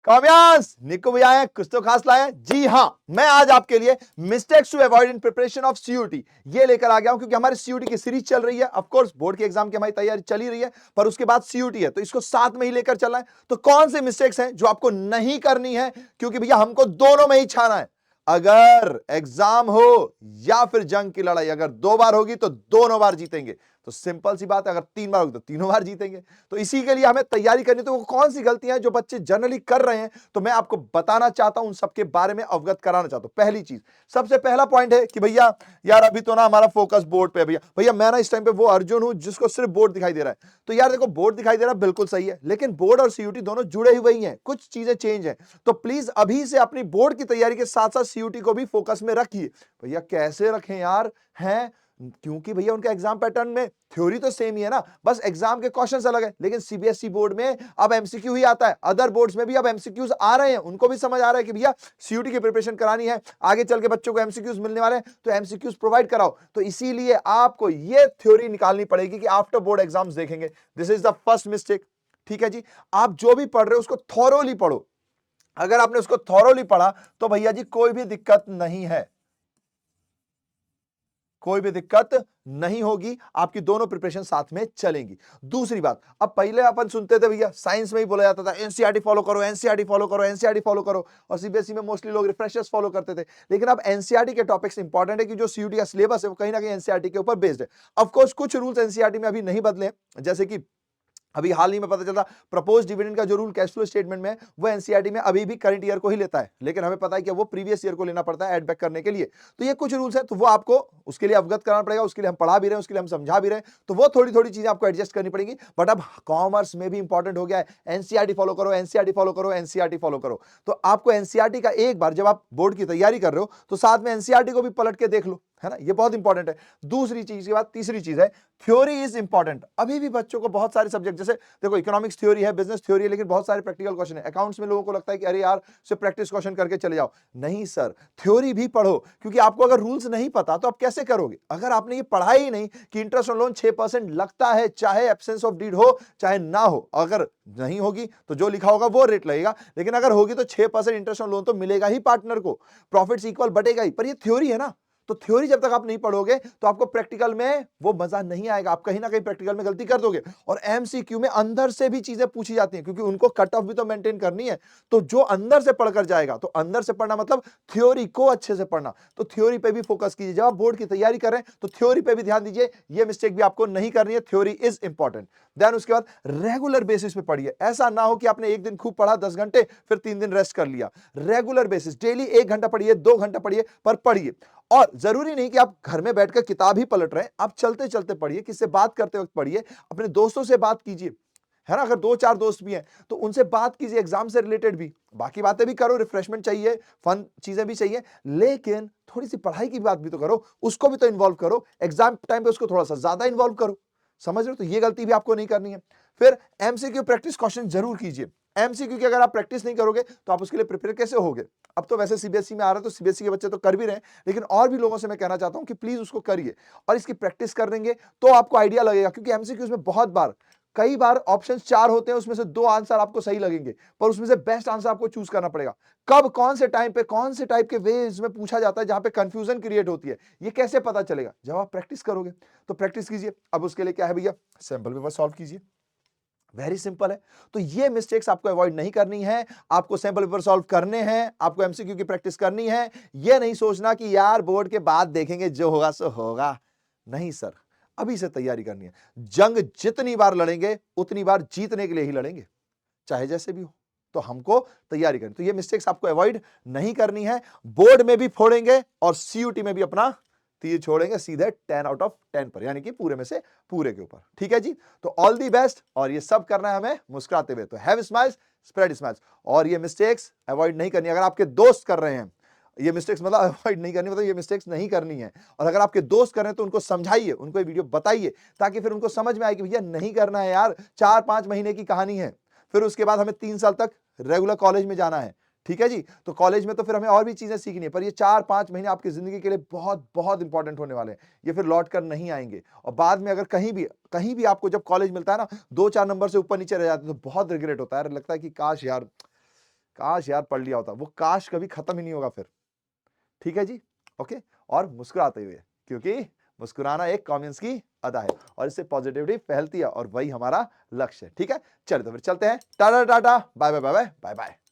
काव्यांश निको भैया आए, कुछ तो खास लाए हैं। जी हाँ, मैं आज आपके लिए mistakes to avoid in preparation of CUET ये लेकर आ गया हूं, क्योंकि हमारी सीयूटी की सीरीज चल रही है। ऑफ कोर्स बोर्ड के एग्जाम की हमारी तैयारी चल ही रही है, पर उसके बाद सीयूटी है, तो इसको साथ में ही लेकर चलना है। तो कौन से मिस्टेक्स हैं जो आपको नहीं करनी है, क्योंकि भैया हमको दोनों में ही छाना है। अगर एग्जाम हो या फिर जंग की लड़ाई, अगर 2 बार होगी तो दोनों बार जीतेंगे। तो सिंपल सी बात है, अगर 3 बार होगी तो तीनों बार जीतेंगे। तो इसी के लिए हमें तैयारी करनी। तो वो कौन सी गलतियां हैं जो बच्चे जनरली कर रहे हैं, तो मैं आपको बताना चाहता हूं, उन सबके बारे में अवगत कराना चाहता हूं। पहली चीज, सबसे पहला पॉइंट है कि भैया यार अभी तो ना हमारा फोकस बोर्ड पे है। भैया भैया मैं ना इस टाइम पे वो अर्जुन हूं जिसको सिर्फ बोर्ड दिखाई दे रहा है। तो यार देखो, बोर्ड दिखाई दे रहा है बिल्कुल सही है, लेकिन बोर्ड और सीयूटी दोनों जुड़े हुए ही हैं, कुछ चीजें चेंज हैं। तो प्लीज अभी से अपनी बोर्ड की तैयारी के साथ साथ सीयूटी को भी फोकस में रखिए। भैया कैसे रखें यार, हैं क्योंकि भैया उनका एग्जाम पैटर्न में थ्योरी तो सेम ही है ना, बस एग्जाम के क्वेश्चंस अलग है। लेकिन सीबीएसई बोर्ड में अब एमसीक्यू ही आता है, अदर बोर्ड्स में भी अब एमसीक्यूज आ रहे हैं। उनको भी समझ आ रहा है कि भैया सीयूटी की प्रिपरेशन करानी है, आगे चल के बच्चों को एमसीक्यूज मिलने वाले हैं, तो एमसीक्यूज प्रोवाइड कराओ। तो इसीलिए आपको ये थ्योरी निकालनी पड़ेगी कि आफ्टर बोर्ड एग्जाम्स देखेंगे। This is the first mistake. ठीक है जी, आप जो भी पढ़ रहे हो उसको थॉरोली पढ़ो। अगर आपने उसको थॉरोली पढ़ा तो भैया जी कोई भी दिक्कत नहीं है, कोई भी दिक्कत नहीं होगी, आपकी दोनों प्रिपरेशन साथ में चलेंगी। दूसरी बात, अब पहले अपन सुनते थे भैया साइंस में ही बोला जाता था एनसीईआरटी फॉलो करो, एनसीईआरटी फॉलो करो, एनसीईआरटी फॉलो करो, और सीबीएसई में मोस्टली लोग रिफ्रेशर्स फॉलो करते थे। लेकिन अब एनसीईआरटी के टॉपिक्स इंपॉर्टेंट है कि जो सीयूटी का सिलेबस है वो कहीं ना कहीं एनसीईआरटी के ऊपर बेस्ड है। ऑफ कोर्स कुछ रूल्स एनसीईआरटी में अभी नहीं बदले हैं, जैसे कि अभी हाल ही में पता चला प्रपोज डिविडेंड का जो रूल कैश फ्लो स्टेटमेंट में है वो एनसीईआरटी में अभी भी करंट ईयर को ही लेता है, लेकिन हमें पता है कि वो प्रीवियस ईयर को लेना पड़ता है एड बैक करने के लिए। तो ये कुछ रूल्स हैं, तो वो आपको उसके लिए अवगत कराना पड़ेगा, उसके लिए हम पढ़ा भी रहे हैं, उसके लिए हम समझा भी रहे हैं, तो वो थोड़ी थोड़ी चीजें आपको एडजस्ट करनी पड़ेगी। बट अब कॉमर्स में भी इंपॉर्टेंट हो गया है, एनसीईआरटी फॉलो करो, एनसीईआरटी फॉलो करो, एनसीईआरटी फॉलो करो। तो आपको एनसीईआरटी का एक बार जब आप बोर्ड की तैयारी कर रहे हो तो साथ में एनसीईआरटी को भी पलट के देख लो, है ना, ये बहुत इंपॉर्टेंट है। दूसरी चीज के बाद तीसरी चीज है, थ्योरी इज इंपॉर्टेंट। अभी भी बच्चों को बहुत सारे सब्जेक्ट, जैसे देखो इकोनॉमिक्स थ्योरी है, बिजनेस थ्योरी है, लेकिन बहुत सारे प्रैक्टिकल क्वेश्चन है। अकाउंट्स में लोगों को लगता है कि अरे यार सिर्फ प्रैक्टिस क्वेश्चन करके चले जाओ। नहीं सर, थ्योरी भी पढ़ो, क्योंकि आपको अगर रूल्स नहीं पता तो आप कैसे करोगे। अगर आपने ये पढ़ा ही नहीं कि इंटरेस्ट ऑन लोन 6% लगता है, चाहे एब्सेंस ऑफ डीड हो चाहे ना हो, अगर नहीं होगी तो जो लिखा होगा वो रेट लगेगा, लेकिन अगर होगी तो 6% इंटरेस्ट ऑन लोन तो मिलेगा ही पार्टनर को, प्रॉफिट्स इक्वल बढ़ेगा ही। पर ये थ्योरी है ना, तो थ्योरी जब तक आप नहीं पढ़ोगे तो आपको प्रैक्टिकल में वो मजा नहीं आएगा, आप कहीं ना कहीं प्रैक्टिकल में गलती कर दोगे। और एमसीक्यू में अंदर से भी चीजें पूछी जाती हैं, क्योंकि उनको कट ऑफ भी तो मेंटेन करनी है। तो जो अंदर से पढ़कर जाएगा, तो अंदर से पढ़ना मतलब थ्योरी को अच्छे से पढ़ना, तो थ्योरी पे भी फोकस कीजिए। जब आप बोर्ड की तैयारी करें तो थ्योरी पे भी ध्यान दीजिए, ये मिस्टेक भी आपको नहीं करनी है, थ्योरी इज इंपॉर्टेंट। देन उसके बाद रेगुलर बेसिस पे पढ़िए। ऐसा ना हो कि आपने एक दिन खूब पढ़ा 10 घंटे, फिर 3 दिन रेस्ट कर लिया। रेगुलर बेसिस डेली 1 घंटा पढ़िए, 2 घंटा पढ़िए, पर पढ़िए। और जरूरी नहीं कि आप घर में बैठकर किताब ही पलट रहे हैं, आप चलते चलते पढ़िए, किससे बात करते वक्त पढ़िए, अपने दोस्तों से बात कीजिए, है ना। अगर 2-4 दोस्त भी हैं तो उनसे बात कीजिए, एग्जाम से रिलेटेड भी, बाकी बातें भी करो, रिफ्रेशमेंट चाहिए, फन चीजें भी चाहिए, लेकिन थोड़ी सी पढ़ाई की बात भी तो करो, उसको भी तो इन्वॉल्व करो, एग्जाम टाइम पे उसको थोड़ा सा ज्यादा इन्वॉल्व करो। समझ रहे हो, तो ये गलती भी आपको नहीं करनी है। फिर एमसीक्यू प्रैक्टिस क्वेश्चन जरूर कीजिए। एमसीक्यू की अगर आप प्रैक्टिस नहीं करोगे तो आप उसके लिए प्रिपेयर कैसे होगे। अब तो वैसे सीबीएसई में आ रहा है तो सीबीएसई के बच्चे तो कर भी रहे हैं, लेकिन और भी लोगों से मैं कहना चाहता हूं कि प्लीज उसको करिए और इसकी प्रैक्टिस कर देंगे तो आपको आइडिया लगेगा। क्योंकि एमसीक्यूज में बहुत बार, कई बार ऑप्शंस 4 होते हैं, उसमें से 2 आंसर आपको सही लगेंगे, पर उसमें से बेस्ट आंसर आपको चूज करना पड़ेगा। कब कौन से टाइम पे कौन से टाइप के वेज में पूछा जाता है जहां पे कंफ्यूजन क्रिएट होती है, ये कैसे पता चलेगा, जब आप प्रैक्टिस करोगे। तो प्रैक्टिस कीजिए। अब उसके लिए क्या है भैया, सैंपल पेपर सॉल्व कीजिए, वेरी सिंपल है। तो ये मिस्टेक्स आपको अवॉइड नहीं करनी है, आपको सैंपल पेपर सॉल्व करने हैं, आपको एमसीक्यू की प्रैक्टिस करनी है। ये नहीं सोचना कि यार बोर्ड के बाद देखेंगे, जो होगा सो होगा। नहीं सर, अभी से तैयारी करनी है। जंग जितनी बार लड़ेंगे उतनी बार जीतने के लिए ही लड़ेंगे, चाहे जैसे भी हो। तो हमको तैयारी करनी, तो ये मिस्टेक्स आपको अवॉइड नहीं करनी है। बोर्ड में भी फोड़ेंगे और सीयूटी में भी अपना तीर छोड़ेंगे सीधे 10 आउट ऑफ 10 पर, यानी कि पूरे में से पूरे के ऊपर। ठीक है जी, तो ऑल दी बेस्ट। और ये सब करना है हमें मुस्कुराते हुए, तो हैव स्माइल्स, स्प्रेड स्माइल्स। और ये मिस्टेक्स अवॉइड नहीं करनी। अगर आपके दोस्त कर रहे हैं ये मिस्टेक्स, मतलब अवॉइड नहीं करनी, मतलब ये मिस्टेक्स नहीं करनी है। और अगर आपके दोस्त कर रहे हैं तो उनको समझाइए, उनको ये वीडियो बताइए, ताकि फिर उनको समझ में आए कि भैया नहीं करना है यार, 4-5 महीने की कहानी है, फिर उसके बाद हमें 3 साल तक रेगुलर कॉलेज में जाना है। ठीक है जी, तो कॉलेज में तो फिर हमें और भी चीजें सीखनी है, पर ये 4-5 महीने आपकी जिंदगी के लिए बहुत बहुत इंपॉर्टेंट होने वाले हैं। ये फिर लौट कर नहीं आएंगे, और बाद में अगर कहीं भी आपको जब कॉलेज मिलता है ना, 2-4 नंबर से ऊपर नीचे रह जाते हैं तो बहुत रिग्रेट होता है, लगता है कि काश यार काश यार पढ़ लिया होता, वो काश कभी खत्म ही नहीं होगा फिर। ठीक है जी, ओके। और मुस्कुराते हुए, क्योंकि मुस्कुराना एक कॉमियंस की अदा है और इससे पॉजिटिविटी फैलती है और वही हमारा लक्ष्य है। ठीक है, चलिए तो फिर चलते हैं। Tata tata, bye bye bye bye bye bye.